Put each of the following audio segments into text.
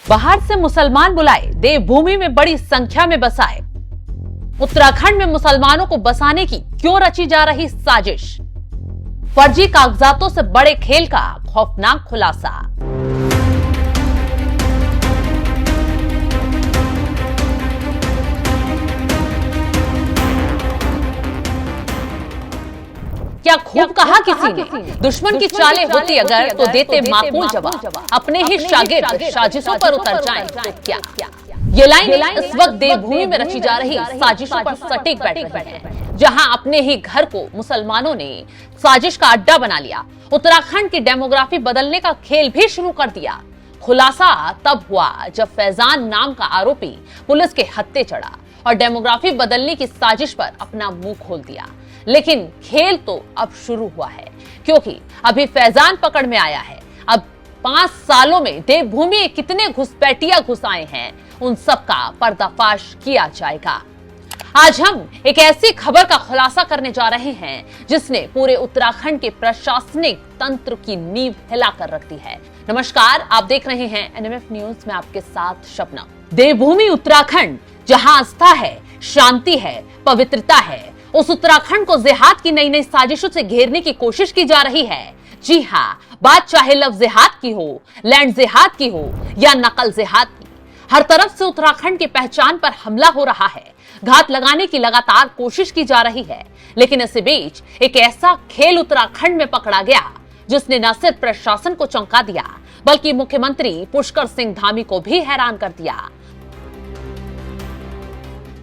बाहर से मुसलमान बुलाए, देवभूमि में बड़ी संख्या में बसाए। उत्तराखंड में मुसलमानों को बसाने की क्यों रची जा रही साजिश? फर्जी कागजातों से बड़े खेल का खौफनाक खुलासा। क्या खूब कहा किसी ने, दुश्मन की चालें होती अगर तो देते माकूल जवाब। अपने ही शागिर्द साजिशों पर उतर जाएं तो क्या? ये लाइन इस वक्त देवभूमि में रची जा रही साजिशों पर सटीक बैठ रही है, जहां अपने ही घर को मुसलमानों ने साजिश का अड्डा बना लिया। उत्तराखंड की डेमोग्राफी बदलने का खेल भी शुरू कर दिया। खुलासा तब हुआ जब फैजान नाम का आरोपी पुलिस के हत्थे चढ़ा और डेमोग्राफी बदलने की साजिश पर अपना मुंह खोल दिया। लेकिन खेल तो अब शुरू हुआ है, क्योंकि अभी फैजान पकड़ में आया है। अब 5 सालों में देवभूमि में कितने घुसपैठिया घुस आए हैं, उन सब का पर्दाफाश किया जाएगा। आज हम एक ऐसी खबर का खुलासा करने जा रहे हैं जिसने पूरे उत्तराखंड के प्रशासनिक तंत्र की नींव हिलाकर रख दी है। नमस्कार, आप देख रहे हैं एनएमएफ न्यूज में आपके साथ शबनम। देवभूमि उत्तराखंड, जहां आस्था है, शांति है, पवित्रता है, उस उत्तराखंड को जिहाद की नई नई साजिशों से घेरने की कोशिश की जा रही है। जी हाँ, बात चाहे लव जिहाद की हो, लैंड जिहाद की हो या नकल जिहाद की, हर तरफ से उत्तराखंड की पहचान पर हमला हो रहा है। घात लगाने की लगातार कोशिश की जा रही है। लेकिन इसी बीच एक ऐसा खेल उत्तराखंड में पकड़ा गया जिसने न सिर्फ प्रशासन को चौंका दिया, बल्कि मुख्यमंत्री पुष्कर सिंह धामी को भी हैरान कर दिया।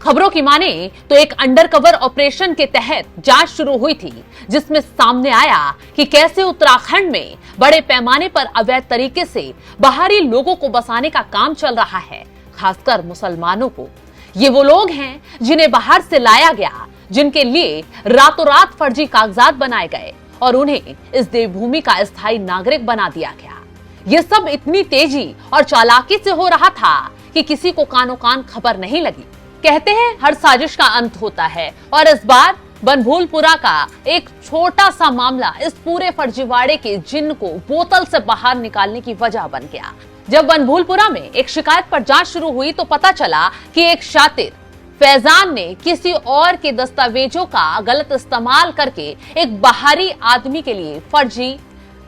खबरों की माने तो एक अंडरकवर ऑपरेशन के तहत जांच शुरू हुई थी, जिसमें सामने आया कि कैसे उत्तराखंड में बड़े पैमाने पर अवैध तरीके से बाहरी लोगों को बसाने का काम चल रहा है, खासकर मुसलमानों को। ये वो लोग हैं जिन्हें बाहर से लाया गया, जिनके लिए रातों रात फर्जी कागजात बनाए गए और उन्हें इस देवभूमि का स्थायी नागरिक बना दिया गया। ये सब इतनी तेजी और चालाकी से हो रहा था कि किसी को कानो कान खबर नहीं लगी। कहते हैं हर साजिश का अंत होता है, और इस बार बनभूलपुरा का एक छोटा सा मामला इस पूरे फर्जीवाड़े के जिन्न को बोतल से बाहर निकालने की वजह बन गया। जब बनभूलपुरा में एक शिकायत पर जांच शुरू हुई तो पता चला कि एक शातिर फैजान ने किसी और के दस्तावेजों का गलत इस्तेमाल करके एक बाहरी आदमी के लिए फर्जी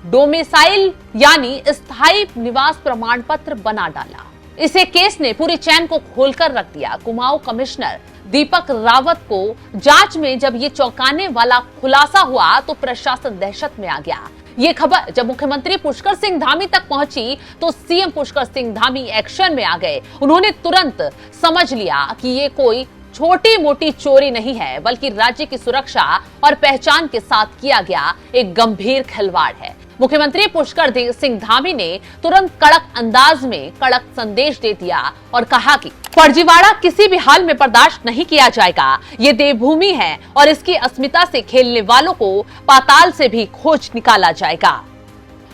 डोमिसाइल यानी स्थायी निवास प्रमाण पत्र बना डाला। इसे केस ने पूरी चैन को खोलकर रख दिया। कुमाऊं कमिश्नर दीपक रावत को जांच में जब ये चौंकाने वाला खुलासा हुआ तो प्रशासन दहशत में आ गया। ये खबर जब मुख्यमंत्री पुष्कर सिंह धामी तक पहुंची तो सीएम पुष्कर सिंह धामी एक्शन में आ गए। उन्होंने तुरंत समझ लिया कि ये कोई छोटी मोटी चोरी नहीं है, बल्कि राज्य की सुरक्षा और पहचान के साथ किया गया एक गंभीर खिलवाड़ है। मुख्यमंत्री पुष्कर सिंह धामी ने तुरंत कड़क अंदाज में कड़क संदेश दे दिया और कहा कि फर्जीवाड़ा किसी भी हाल में बर्दाश्त नहीं किया जाएगा। ये देवभूमि है और इसकी अस्मिता से खेलने वालों को पाताल से भी खोज निकाला जाएगा।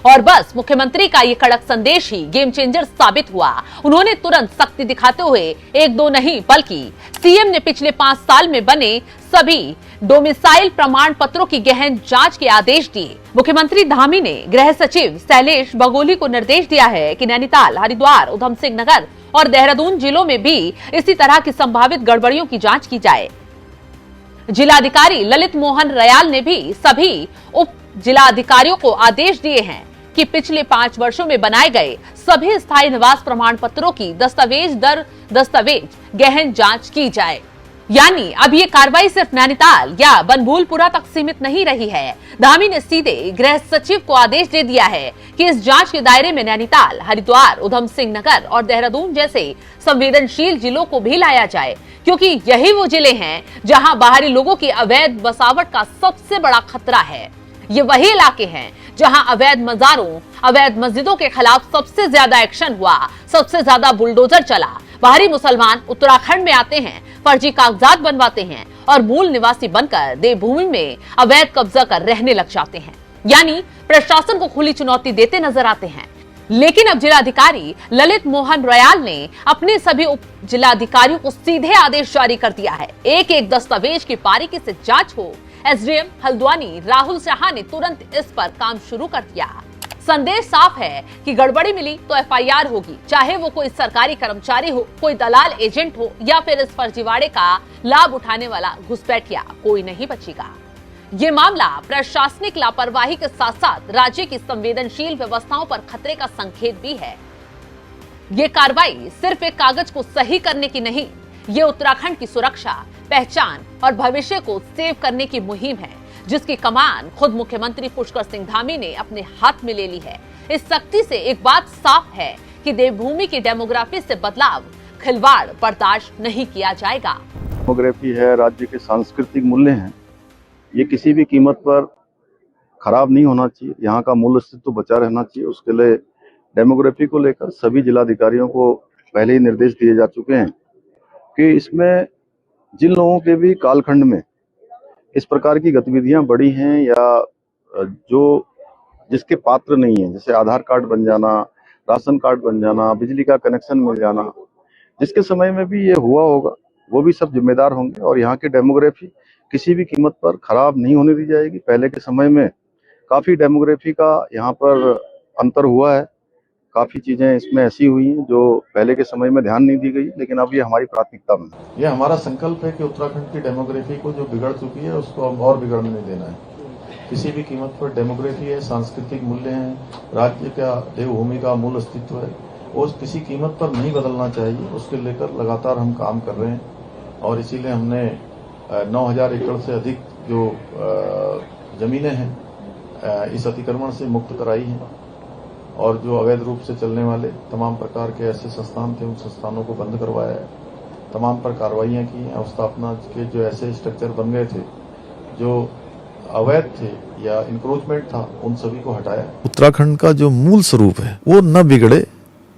और बस मुख्यमंत्री का ये कड़क संदेश ही गेम चेंजर साबित हुआ। उन्होंने तुरंत सख्ती दिखाते हुए एक दो नहीं बल्कि सीएम ने पिछले 5 साल में बने सभी डोमिसाइल प्रमाण पत्रों की गहन जांच के आदेश दिए। मुख्यमंत्री धामी ने गृह सचिव शैलेश बगोली को निर्देश दिया है कि नैनीताल, हरिद्वार, उधम सिंह नगर और देहरादून जिलों में भी इसी तरह की संभावित गड़बड़ियों की जांच की जाए। जिलाधिकारी ललित मोहन रयाल ने भी सभी उप जिलाधिकारियों को आदेश दिए हैं कि पिछले 5 वर्षों में बनाए गए सभी स्थायी निवास प्रमाण पत्रों की दस्तावेज दर दस्तावेज गहन जांच की जाए। यानी अब ये कार्रवाई सिर्फ नैनीताल या बनभूलपुरा तक सीमित नहीं रही है। धामी ने सीधे गृह सचिव को आदेश दे दिया है कि इस जांच के दायरे में नैनीताल, हरिद्वार, उधम सिंह नगर और देहरादून जैसे संवेदनशील जिलों को भी लाया जाए, क्योंकि यही वो जिले हैं जहां बाहरी लोगों की अवैध बसावट का सबसे बड़ा खतरा है। ये वही इलाके हैं जहां अवैध मजारों, अवैध मस्जिदों के खिलाफ सबसे ज्यादा एक्शन हुआ, सबसे ज्यादा बुलडोजर चला। बाहरी मुसलमान उत्तराखंड में आते हैं, फर्जी कागजात बनवाते हैं और मूल निवासी बनकर देवभूमि में अवैध कब्जा कर रहने लग जाते हैं। यानी प्रशासन को खुली चुनौती देते नजर आते हैं। लेकिन अब जिलाधिकारी ललित मोहन रयाल ने अपने सभी उप जिलाधिकारियों को सीधे आदेश जारी कर दिया है, एक एक दस्तावेज की बारीकी से जांच हो। एसडीएम हल्द्वानी राहुल साहा ने तुरंत इस पर काम शुरू कर दिया। संदेश साफ है कि गड़बड़ी मिली तो एफआईआर होगी, चाहे वो कोई सरकारी कर्मचारी हो, कोई दलाल एजेंट हो या फिर इस फर्जीवाड़े का लाभ उठाने वाला घुसपैठिया, कोई नहीं बचेगा। ये मामला प्रशासनिक लापरवाही के साथ साथ राज्य की संवेदनशील व्यवस्थाओं पर खतरे का संकेत भी है। ये कार्रवाई सिर्फ एक कागज को सही करने की नहीं, ये उत्तराखंड की सुरक्षा, पहचान और भविष्य को सेव करने की मुहिम है, जिसकी कमान खुद मुख्यमंत्री पुष्कर सिंह धामी ने अपने हाथ में ले ली है। इस सख्ती से एक बात साफ है कि देवभूमि की डेमोग्राफी से बदलाव, खिलवाड़ बर्दाश्त नहीं किया जाएगा। डेमोग्राफी है, राज्य के सांस्कृतिक मूल्य हैं, ये किसी भी कीमत पर खराब नहीं होना चाहिए। यहाँ का मूल अस्तित्व बचा रहना चाहिए। उसके लिए डेमोग्राफी को लेकर सभी जिलाधिकारियों को पहले ही निर्देश दिए जा चुके हैं कि इसमें जिन लोगों के भी कालखंड में इस प्रकार की गतिविधियां बढ़ी हैं या जो जिसके पात्र नहीं है, जैसे आधार कार्ड बन जाना, राशन कार्ड बन जाना, बिजली का कनेक्शन मिल जाना, जिसके समय में भी ये हुआ होगा, वो भी सब जिम्मेदार होंगे। और यहाँ की डेमोग्राफी किसी भी कीमत पर खराब नहीं होने दी जाएगी। पहले के समय में काफी डेमोग्राफी का यहाँ पर अंतर हुआ है, काफी चीजें इसमें ऐसी हुई हैं जो पहले के समय में ध्यान नहीं दी गई, लेकिन अब ये हमारी प्राथमिकता में है। ये हमारा संकल्प है कि उत्तराखंड की डेमोग्राफी को जो बिगड़ चुकी है उसको अब और बिगड़ने नहीं देना है। किसी भी कीमत पर डेमोग्राफी है, सांस्कृतिक मूल्य हैं, राज्य का देवभूमि का मूल अस्तित्व है, और किसी कीमत पर नहीं बदलना चाहिए। उसके लेकर लगातार हम काम कर रहे हैं और इसीलिए हमने 9,000 एकड़ से अधिक जो जमीनें हैं इस अतिक्रमण से मुक्त कराई हैं, और जो अवैध रूप से चलने वाले तमाम प्रकार के ऐसे संस्थान थे उन संस्थानों को बंद करवाया है। तमाम पर कार्रवाइयां की हैं। अवस्थापना के जो ऐसे स्ट्रक्चर बन गए थे जो अवैध थे या इंक्रोचमेंट था, उन सभी को हटाया। उत्तराखंड का जो मूल स्वरूप है वो न बिगड़े,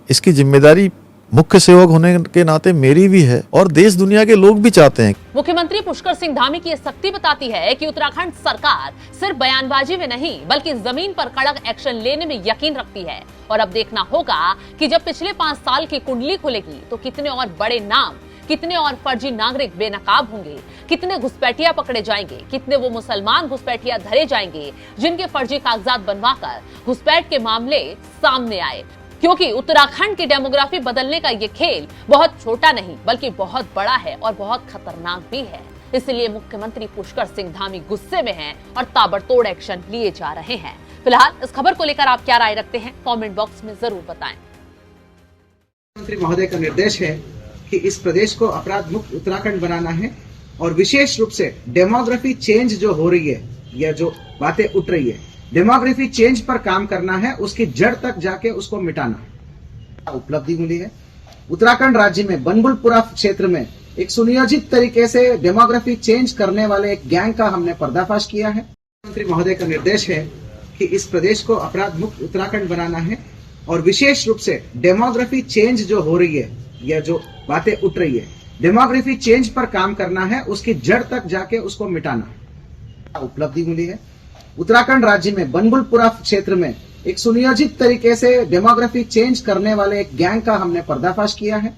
इसकी जिम्मेदारी मुख्य सेवक होने के नाते मेरी भी है और देश दुनिया के लोग भी चाहते हैं। मुख्यमंत्री पुष्कर सिंह धामी की ये सख्ती बताती है कि उत्तराखंड सरकार सिर्फ बयानबाजी में नहीं बल्कि जमीन पर कड़क एक्शन लेने में यकीन रखती है। और अब देखना होगा कि जब पिछले 5 साल की कुंडली खुलेगी तो कितने और बड़े नाम, कितने और फर्जी नागरिक बेनकाब होंगे, कितने घुसपैठिया पकड़े जाएंगे, कितने वो मुसलमान घुसपैठिया धरे जाएंगे जिनके फर्जी कागजात बनवाकर घुसपैठ के मामले सामने आए। क्योंकि उत्तराखंड की डेमोग्राफी बदलने का ये खेल बहुत छोटा नहीं बल्कि बहुत बड़ा है और बहुत खतरनाक भी है। इसलिए मुख्यमंत्री पुष्कर सिंह धामी गुस्से में हैं और ताबड़तोड़ एक्शन लिए जा रहे हैं। फिलहाल इस खबर को लेकर आप क्या राय रखते हैं, कमेंट बॉक्स में जरूर बताएं। मुख्यमंत्री महोदय का निर्देश है कि इस प्रदेश को अपराध मुक्त उत्तराखंड बनाना है और विशेष रूप से डेमोग्राफी चेंज जो हो रही है या जो बातें उठ रही है, डेमोग्राफी चेंज पर काम करना है, उसकी जड़ तक जाके उसको मिटाना। उपलब्धि मिली है उत्तराखंड राज्य में बनबुलपुरा क्षेत्र में एक सुनियोजित तरीके से डेमोग्राफी चेंज करने वाले एक गैंग का हमने पर्दाफाश किया है। मुख्यमंत्री महोदय का निर्देश है कि इस प्रदेश को अपराध मुक्त उत्तराखंड बनाना है और विशेष रूप से डेमोग्राफी चेंज जो हो रही है या जो बातें उठ रही है, डेमोग्राफी चेंज पर काम करना है, उसकी जड़ तक जाके उसको मिटाना। उपलब्धि मिली है उत्तराखंड राज्य में बनबुलपुरा क्षेत्र में एक सुनियोजित तरीके से डेमोग्राफी चेंज करने वाले एक गैंग का हमने पर्दाफाश किया है।